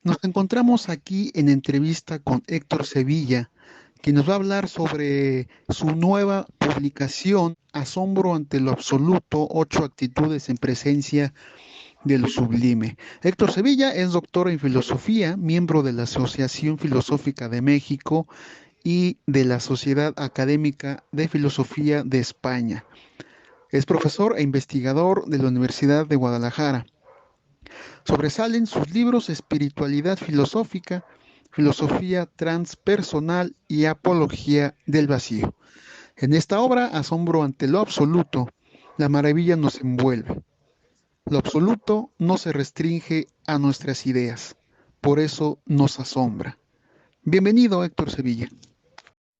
Nos encontramos aquí en entrevista con Héctor Sevilla, que nos va a hablar sobre su nueva publicación, Asombro ante lo absoluto, 8 actitudes en presencia de lo sublime. Héctor Sevilla es doctor en filosofía, miembro de la Asociación Filosófica de México y de la Sociedad Académica de Filosofía de España. Es profesor e investigador de la Universidad de Guadalajara. Sobresalen sus libros Espiritualidad filosófica, Filosofía transpersonal y Apología del vacío. En esta obra, asombro ante lo absoluto, la maravilla nos envuelve. Lo absoluto no se restringe a nuestras ideas, por eso nos asombra. Bienvenido, Héctor Sevilla.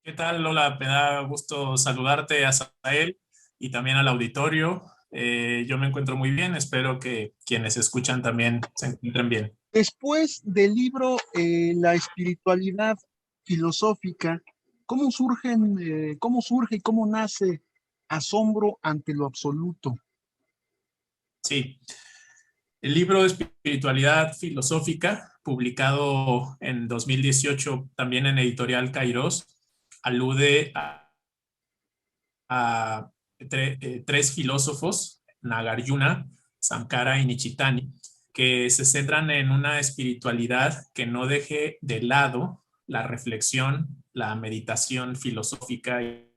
¿Qué tal, Lola? Me da gusto saludarte a Sael y también al auditorio. Yo me encuentro muy bien, espero que quienes escuchan también se encuentren bien. Después del libro La espiritualidad filosófica, ¿cómo surge y cómo nace Asombro ante lo absoluto? Sí, el libro de Espiritualidad Filosófica, publicado en 2018 también en Editorial Kairos, alude a tres filósofos, Nagarjuna, Sankara y Nichitani, que se centran en una espiritualidad que no deje de lado la reflexión, la meditación filosófica y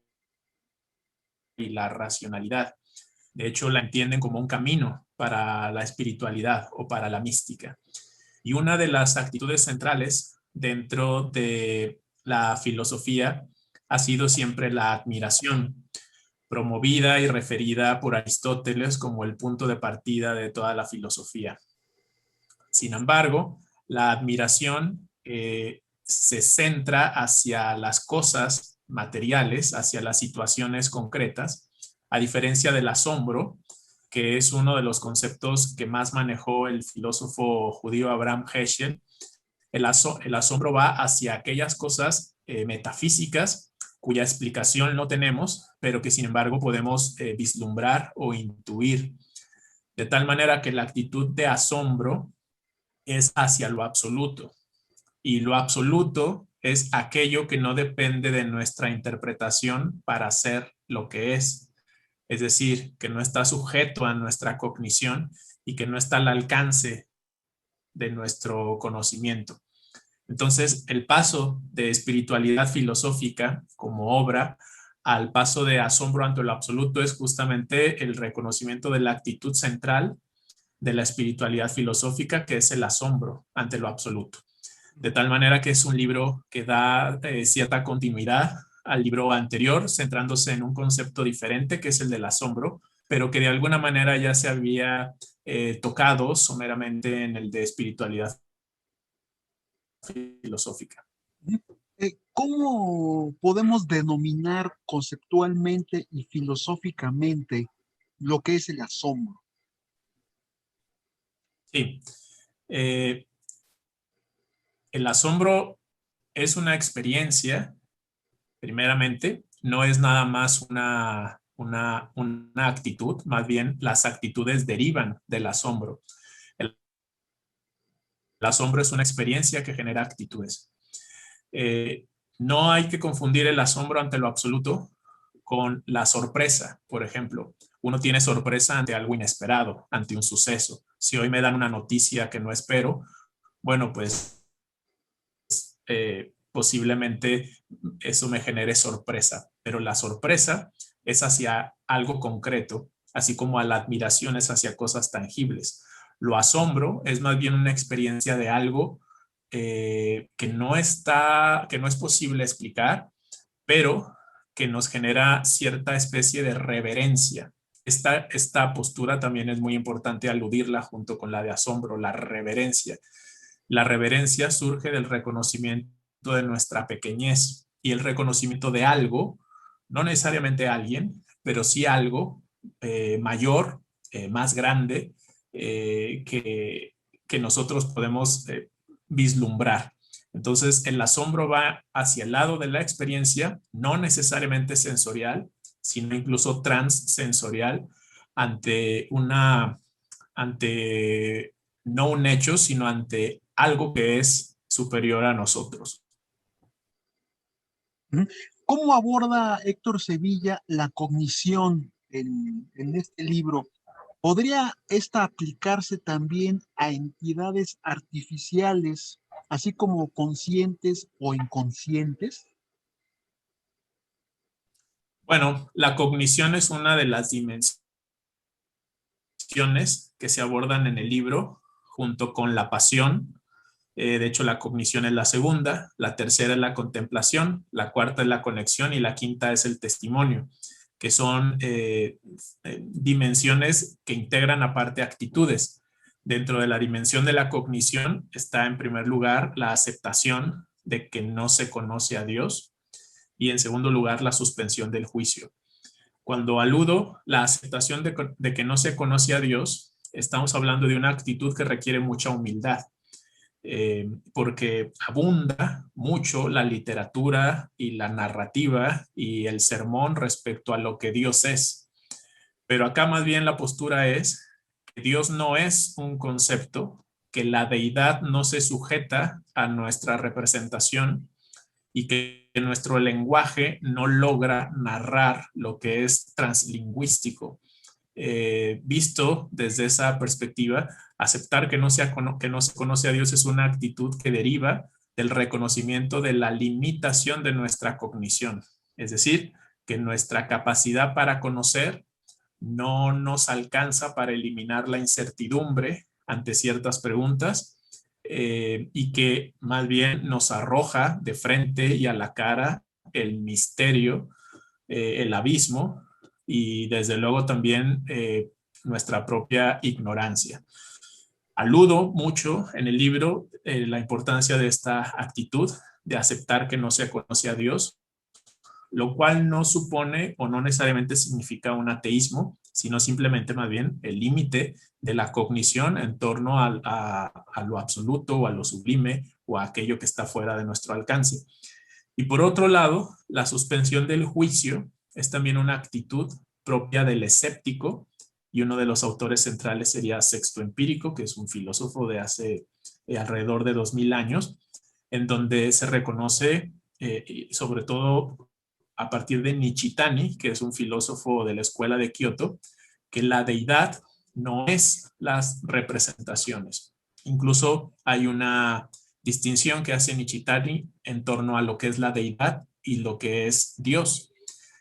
la racionalidad. De hecho, la entienden como un camino para la espiritualidad o para la mística. Y una de las actitudes centrales dentro de la filosofía ha sido siempre la admiración, promovida y referida por Aristóteles como el punto de partida de toda la filosofía. Sin embargo, la admiración se centra hacia las cosas materiales, hacia las situaciones concretas, a diferencia del asombro, que es uno de los conceptos que más manejó el filósofo judío Abraham Heschel. El asombro va hacia aquellas cosas metafísicas cuya explicación no tenemos, pero que sin embargo podemos vislumbrar o intuir, de tal manera que la actitud de asombro es hacia lo absoluto, y lo absoluto es aquello que no depende de nuestra interpretación para ser lo que es decir, que no está sujeto a nuestra cognición y que no está al alcance de nuestro conocimiento. Entonces, el paso de espiritualidad filosófica como obra al paso de asombro ante lo absoluto es justamente el reconocimiento de la actitud central de la espiritualidad filosófica, que es el asombro ante lo absoluto. De tal manera que es un libro que da cierta continuidad al libro anterior, centrándose en un concepto diferente, que es el del asombro, pero que de alguna manera ya se había tocado someramente en el de espiritualidad filosófica. ¿Cómo podemos denominar conceptualmente y filosóficamente lo que es el asombro? Sí, eh, el asombro es una experiencia, primeramente, no es nada más una actitud, más bien las actitudes derivan del asombro. El, el asombro es una experiencia que genera actitudes. Eh, no hay que confundir el asombro ante lo absoluto con la sorpresa, por ejemplo. Uno tiene sorpresa ante algo inesperado, ante un suceso. Si hoy me dan una noticia que no espero, bueno, pues posiblemente eso me genere sorpresa, pero la sorpresa es hacia algo concreto, así como la admiración es hacia cosas tangibles. Lo asombro es más bien una experiencia de algo que no es posible explicar, pero que nos genera cierta especie de reverencia. Esta postura también es muy importante aludirla junto con la de asombro, la reverencia. La reverencia surge del reconocimiento de nuestra pequeñez y el reconocimiento de algo, no necesariamente alguien, pero sí algo mayor, más grande, que nosotros podemos vislumbrar. Entonces, el asombro va hacia el lado de la experiencia, no necesariamente sensorial, sino incluso transsensorial, ante una, ante no un hecho, sino ante algo que es superior a nosotros. ¿Cómo aborda Héctor Sevilla la cognición en este libro? ¿Podría esta aplicarse también a entidades artificiales, así como conscientes o inconscientes? Bueno, la cognición es una de las dimensiones que se abordan en el libro, junto con la pasión. De hecho, la cognición es la segunda, la tercera es la contemplación, la cuarta es la conexión y la quinta es el testimonio, que son dimensiones que integran aparte actitudes. Dentro de la dimensión de la cognición está en primer lugar la aceptación de que no se conoce a Dios y en segundo lugar la suspensión del juicio. Cuando aludo la aceptación de que no se conoce a Dios, estamos hablando de una actitud que requiere mucha humildad, porque abunda mucho la literatura y la narrativa y el sermón respecto a lo que Dios es. Pero acá más bien la postura es que Dios no es un concepto, que la deidad no se sujeta a nuestra representación y que nuestro lenguaje no logra narrar lo que es translingüístico. Visto desde esa perspectiva, aceptar que no se conoce a Dios es una actitud que deriva del reconocimiento de la limitación de nuestra cognición. Es decir, que nuestra capacidad para conocer no nos alcanza para eliminar la incertidumbre ante ciertas preguntas, y que más bien nos arroja de frente y a la cara el misterio, el abismo y desde luego también nuestra propia ignorancia. Aludo mucho en el libro la importancia de esta actitud de aceptar que no se conoce a Dios, lo cual no supone o no necesariamente significa un ateísmo, sino simplemente más bien el límite de la cognición en torno a lo absoluto o a lo sublime o a aquello que está fuera de nuestro alcance. Y por otro lado, la suspensión del juicio es también una actitud propia del escéptico, y uno de los autores centrales sería Sexto Empírico, que es un filósofo de hace alrededor de 2000 años, en donde se reconoce, sobre todo a partir de Nishitani, que es un filósofo de la escuela de Kioto, que la deidad no es las representaciones. Incluso hay una distinción que hace Nishitani en torno a lo que es la deidad y lo que es Dios.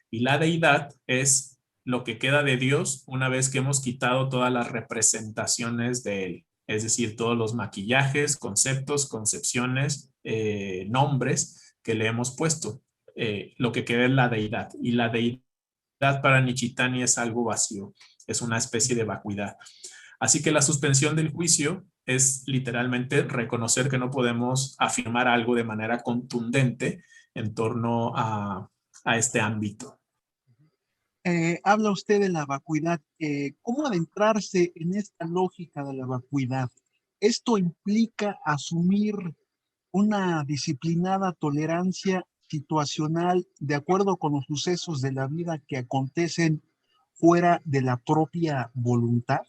Y la deidad es lo que queda de Dios una vez que hemos quitado todas las representaciones de él, es decir, todos los maquillajes, conceptos, concepciones, nombres que le hemos puesto. Lo que queda es la deidad, y la deidad para Nishitani es algo vacío, es una especie de vacuidad. Así que la suspensión del juicio es literalmente reconocer que no podemos afirmar algo de manera contundente en torno a este ámbito. Habla usted de la vacuidad. ¿Cómo adentrarse en esta lógica de la vacuidad? ¿Esto implica asumir una disciplinada tolerancia situacional de acuerdo con los sucesos de la vida que acontecen fuera de la propia voluntad?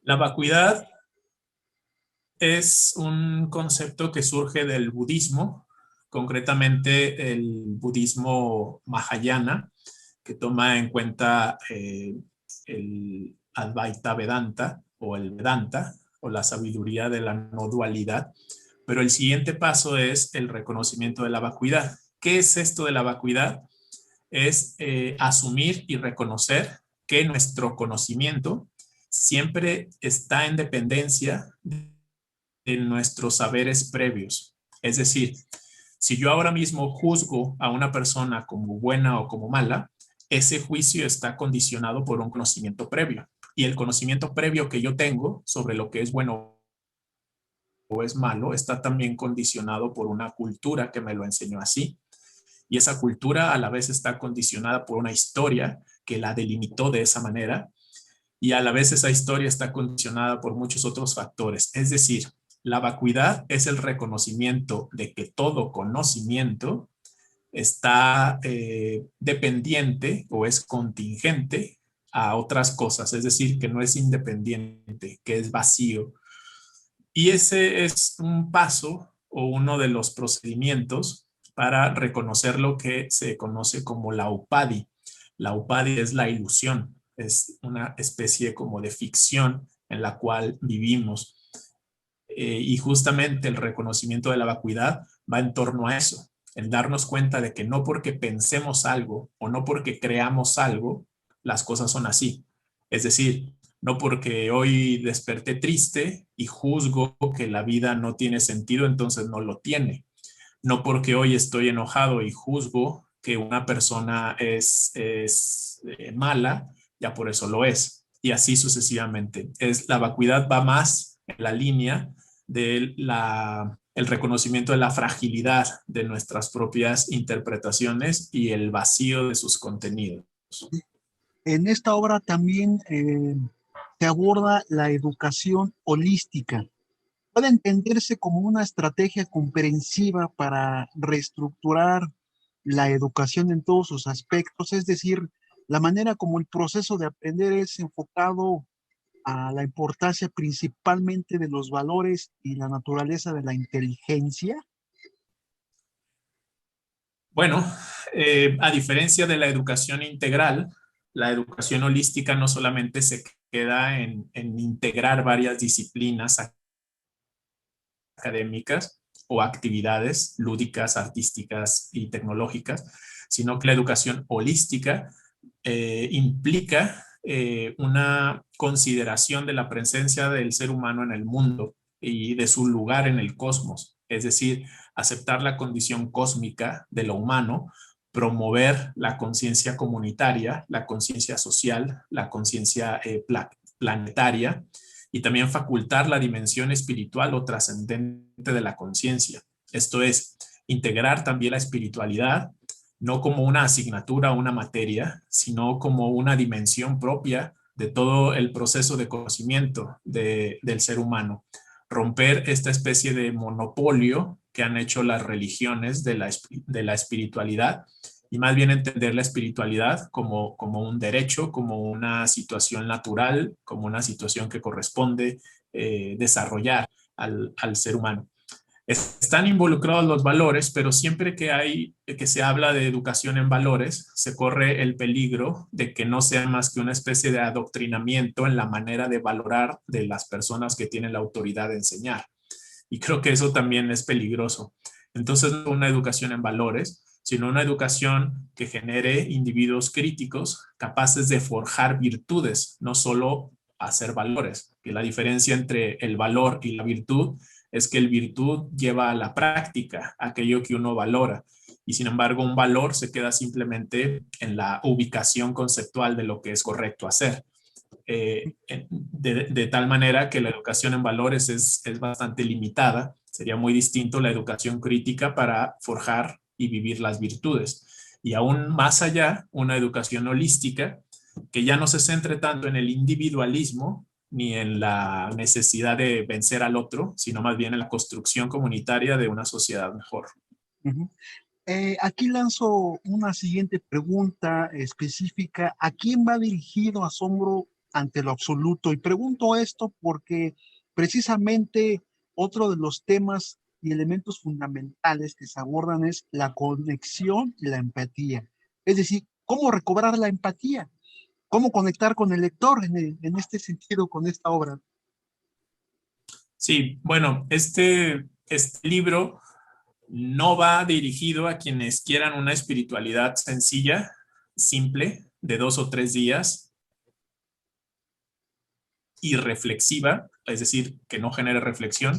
La vacuidad es un concepto que surge del budismo, concretamente el budismo Mahayana, que toma en cuenta el Advaita Vedanta o el Vedanta o la sabiduría de la no dualidad. Pero el siguiente paso es el reconocimiento de la vacuidad. ¿Qué es esto de la vacuidad? Es asumir y reconocer que nuestro conocimiento siempre está en dependencia de nuestros saberes previos. Es decir, si yo ahora mismo juzgo a una persona como buena o como mala, ese juicio está condicionado por un conocimiento previo. Y el conocimiento previo que yo tengo sobre lo que es bueno o es malo está también condicionado por una cultura que me lo enseñó así. Y esa cultura a la vez está condicionada por una historia que la delimitó de esa manera, y a la vez esa historia está condicionada por muchos otros factores. Es decir, la vacuidad es el reconocimiento de que todo conocimiento está dependiente o es contingente a otras cosas, es decir, que no es independiente, que es vacío. Y ese es un paso o uno de los procedimientos para reconocer lo que se conoce como la upadi. La upadi es la ilusión, es una especie como de ficción en la cual vivimos. Y justamente el reconocimiento de la vacuidad va en torno a eso, en darnos cuenta de que no porque pensemos algo o no porque creamos algo, las cosas son así. Es decir, no porque hoy desperté triste y juzgo que la vida no tiene sentido, entonces no lo tiene. No porque hoy estoy enojado y juzgo que una persona es mala, ya por eso lo es. Y así sucesivamente. La vacuidad va más en la línea el reconocimiento de la fragilidad de nuestras propias interpretaciones y el vacío de sus contenidos. En esta obra también se aborda la educación holística. Puede entenderse como una estrategia comprensiva para reestructurar la educación en todos sus aspectos, es decir, la manera como el proceso de aprender es enfocado a la importancia principalmente de los valores y la naturaleza de la inteligencia. Bueno, a diferencia de la educación integral, la educación holística no solamente se queda en integrar varias disciplinas académicas o actividades lúdicas, artísticas y tecnológicas, sino que la educación holística implica una consideración de la presencia del ser humano en el mundo y de su lugar en el cosmos, es decir, aceptar la condición cósmica de lo humano, promover la conciencia comunitaria, la conciencia social, la conciencia planetaria, y también facultar la dimensión espiritual o trascendente de la conciencia. Esto es, integrar también la espiritualidad, no como una asignatura o una materia, sino como una dimensión propia de todo el proceso de conocimiento del ser humano. Romper esta especie de monopolio que han hecho las religiones de la espiritualidad y más bien entender la espiritualidad como un derecho, como una situación natural, como una situación que corresponde desarrollar al ser humano. Están involucrados los valores, pero siempre que se habla de educación en valores, se corre el peligro de que no sea más que una especie de adoctrinamiento en la manera de valorar de las personas que tienen la autoridad de enseñar. Y creo que eso también es peligroso. Entonces, no una educación en valores, sino una educación que genere individuos críticos capaces de forjar virtudes, no solo hacer valores. Que la diferencia entre el valor y la virtud es que el virtud lleva a la práctica aquello que uno valora. Y sin embargo, un valor se queda simplemente en la ubicación conceptual de lo que es correcto hacer. De tal manera que la educación en valores es bastante limitada. Sería muy distinto la educación crítica para forjar y vivir las virtudes. Y aún más allá, una educación holística que ya no se centre tanto en el individualismo ni en la necesidad de vencer al otro, sino más bien en la construcción comunitaria de una sociedad mejor. Uh-huh. Aquí lanzo una siguiente pregunta específica. ¿A quién va dirigido Asombro ante lo absoluto? Y pregunto esto porque precisamente otro de los temas y elementos fundamentales que se abordan es la conexión y la empatía. Es decir, ¿cómo recobrar la empatía? ¿Cómo conectar con el lector en este sentido con esta obra? Sí, bueno, este libro no va dirigido a quienes quieran una espiritualidad sencilla, simple, de 2 o 3 días y reflexiva, es decir, que no genere reflexión.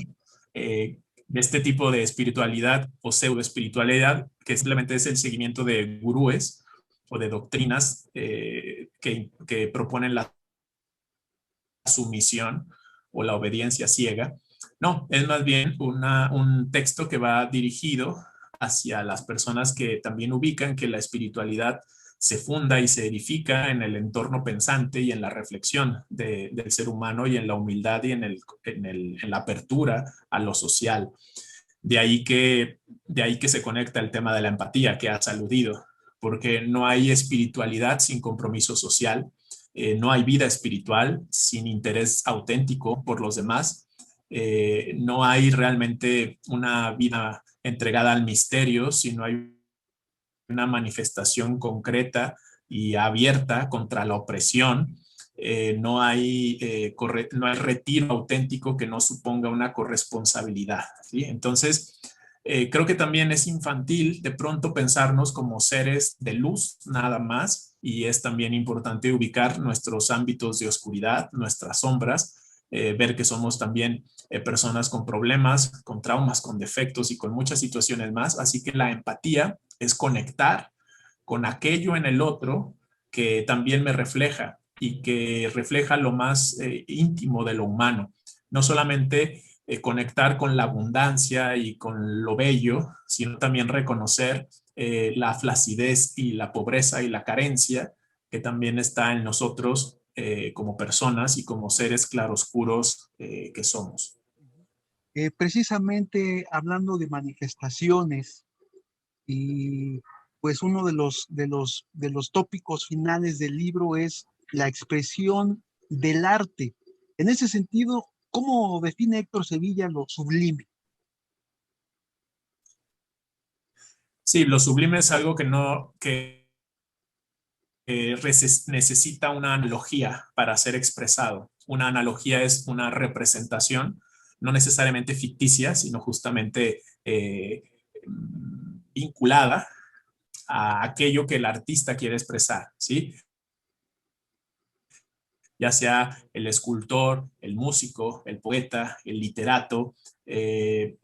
De este tipo de espiritualidad o pseudo espiritualidad, que simplemente es el seguimiento de gurúes o de doctrinas que proponen la sumisión o la obediencia ciega. No, es más bien un texto que va dirigido hacia las personas que también ubican que la espiritualidad se funda y se edifica en el entorno pensante y en la reflexión del ser humano y en la humildad y en la apertura a lo social. De ahí que se conecta el tema de la empatía que has aludido, porque no hay espiritualidad sin compromiso social, No hay vida espiritual sin interés auténtico por los demás. No hay realmente una vida entregada al misterio, sino hay una manifestación concreta y abierta contra la opresión. No hay retiro auténtico que no suponga una corresponsabilidad, ¿sí? Entonces, creo que también es infantil de pronto pensarnos como seres de luz nada más, y es también importante ubicar nuestros ámbitos de oscuridad, nuestras sombras, ver que somos también personas con problemas, con traumas, con defectos y con muchas situaciones más. Así que la empatía es conectar con aquello en el otro que también me refleja y que refleja lo más íntimo de lo humano. No solamente conectar con la abundancia y con lo bello, sino también reconocer la flacidez y la pobreza y la carencia que también está en nosotros como personas y como seres claroscuros que somos. Precisamente hablando de manifestaciones y pues uno de los tópicos finales del libro es la expresión del arte. En ese sentido, ¿cómo define Héctor Sevilla lo sublime? Sí, lo sublime es algo que no, necesita una analogía para ser expresado. Una analogía es una representación, no necesariamente ficticia, sino justamente vinculada a aquello que el artista quiere expresar, ¿sí? Ya sea el escultor, el músico, el poeta, el literato, el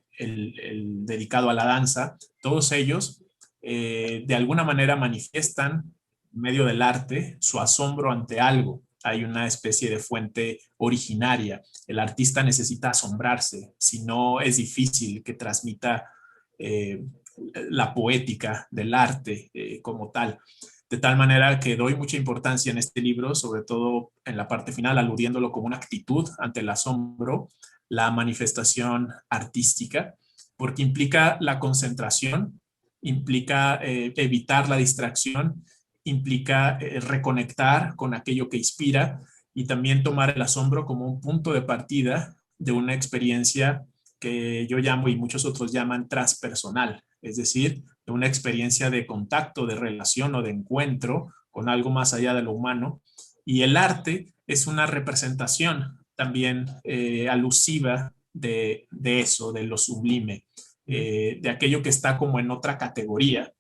dedicado a la danza, todos ellos de alguna manera manifiestan en medio del arte su asombro ante algo. Hay una especie de fuente originaria. El artista necesita asombrarse, si no es difícil que transmita eh, la poética del arte como tal. De tal manera que doy mucha importancia en este libro, sobre todo en la parte final, aludiéndolo como una actitud ante el asombro, la manifestación artística, porque implica la concentración, implica evitar la distracción, implica reconectar con aquello que inspira y también tomar el asombro como un punto de partida de una experiencia que yo llamo y muchos otros llaman transpersonal, es decir, de una experiencia de contacto, de relación o de encuentro con algo más allá de lo humano. Y el arte es una representación también alusiva de eso, de lo sublime, de aquello que está como en otra categoría,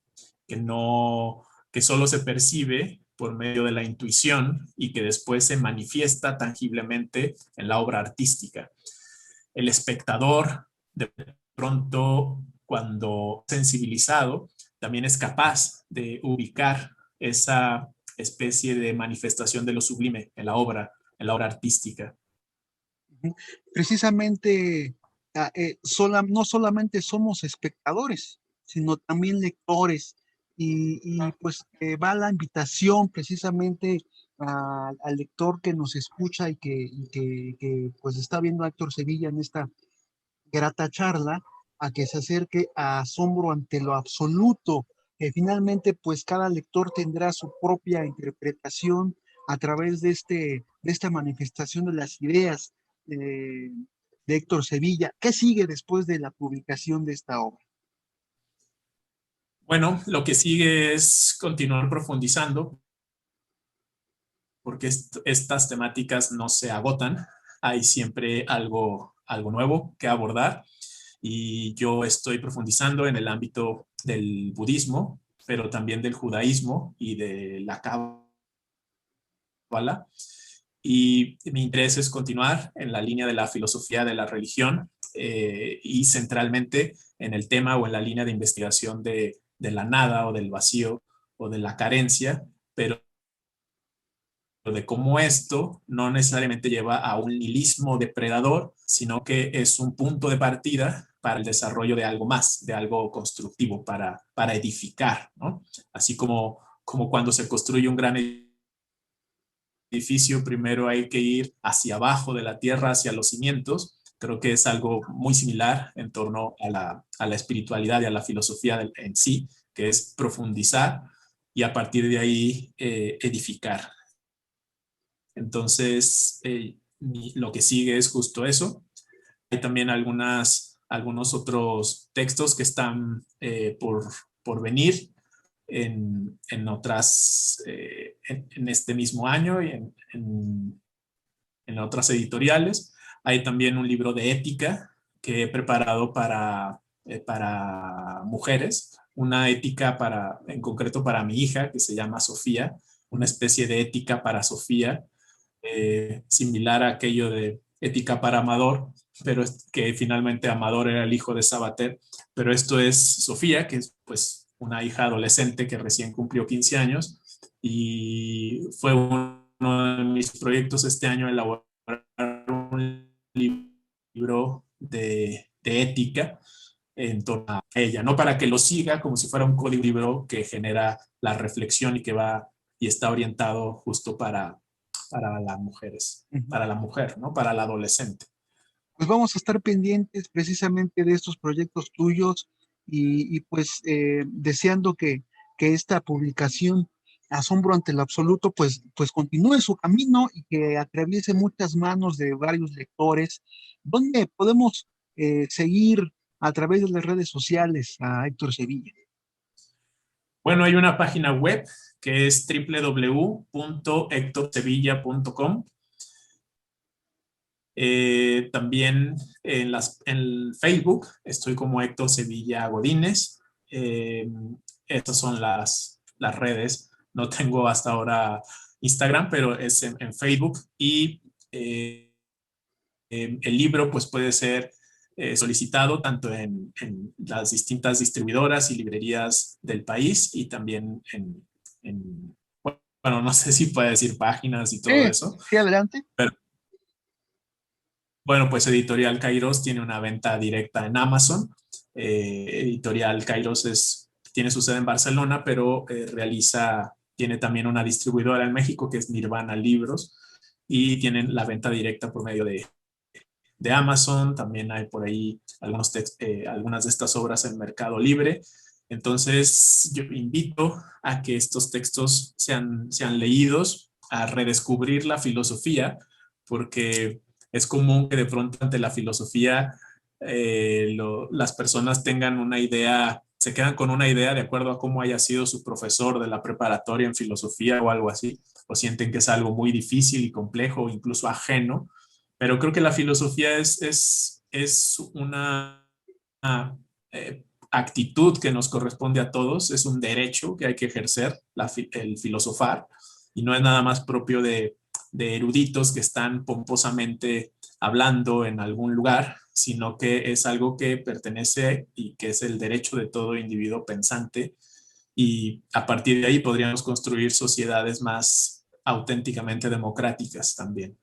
que no, que solo se percibe por medio de la intuición y que después se manifiesta tangiblemente en la obra artística. El espectador, de pronto, cuando sensibilizado, también es capaz de ubicar esa especie de manifestación de lo sublime en la obra artística. Precisamente, no solamente somos espectadores, sino también lectores. Pues va la invitación precisamente al lector que nos escucha y que pues está viendo a Héctor Sevilla en esta grata charla, a que se acerque a Asombro ante lo absoluto, que finalmente pues cada lector tendrá su propia interpretación a través de esta manifestación de las ideas de Héctor Sevilla. ¿Qué sigue después de la publicación de esta obra? Bueno, lo que sigue es continuar profundizando, porque estas temáticas no se agotan, hay siempre algo nuevo que abordar y yo estoy profundizando en el ámbito del budismo, pero también del judaísmo y de la cábala. Y mi interés es continuar en la línea de la filosofía de la religión y centralmente en el tema o en la línea de investigación de la nada o del vacío o de la carencia, pero de cómo esto no necesariamente lleva a un nihilismo depredador, sino que es un punto de partida para el desarrollo de algo más, de algo constructivo, para edificar, ¿no? Así como cuando se construye un gran edificio, primero hay que ir hacia abajo de la tierra, hacia los cimientos. Creo que es algo muy similar en torno a la espiritualidad y a la filosofía en sí, que es profundizar y a partir de ahí edificar. Entonces, lo que sigue es justo eso. Hay también algunos otros textos que están por venir en este mismo año y en otras editoriales. Hay también un libro de ética que he preparado para mujeres, una ética en concreto para mi hija, que se llama Sofía, una especie de ética para Sofía, similar a aquello de ética para Amador, pero que finalmente Amador era el hijo de Sabater, pero esto es Sofía, que es pues una hija adolescente que recién cumplió 15 años y fue uno de mis proyectos este año elaborar un libro de ética en torno a ella, no para que lo siga como si fuera un código libro que genera la reflexión y que va y está orientado justo para las mujeres, Ujú. para la mujer, ¿no? Para la adolescente. Pues vamos a estar pendientes precisamente de estos proyectos tuyos pues deseando que esta publicación Asombro ante el Absoluto pues continúe su camino y que atraviese muchas manos de varios lectores. ¿Dónde podemos seguir a través de las redes sociales a Héctor Sevilla? Bueno, hay una página web que es www.hectorsevilla.com. También en Facebook estoy como Héctor Sevilla Godínez. Eh, Estas son las redes. No tengo hasta ahora Instagram, pero es en Facebook. Y el libro pues puede ser solicitado tanto en las distintas distribuidoras y librerías del país y también bueno, no sé si puede decir páginas y todo eso, Sí, adelante. pero bueno, pues Editorial Kairos tiene una venta directa en Amazon. Editorial Kairos tiene su sede en Barcelona, pero tiene también una distribuidora en México que es Nirvana Libros y tienen la venta directa por medio de Amazon. También hay por ahí algunas de estas obras en Mercado Libre. Entonces, yo invito a que estos textos sean leídos, a redescubrir la filosofía, porque es común que de pronto ante la filosofía las personas tengan una idea, se quedan con una idea de acuerdo a cómo haya sido su profesor de la preparatoria en filosofía o algo así, o sienten que es algo muy difícil y complejo, incluso ajeno, pero creo que la filosofía es una actitud que nos corresponde a todos, es un derecho que hay que ejercer, el filosofar, y no es nada más propio de eruditos que están pomposamente hablando en algún lugar, sino que es algo que pertenece y que es el derecho de todo individuo pensante, y a partir de ahí podríamos construir sociedades más auténticamente democráticas también.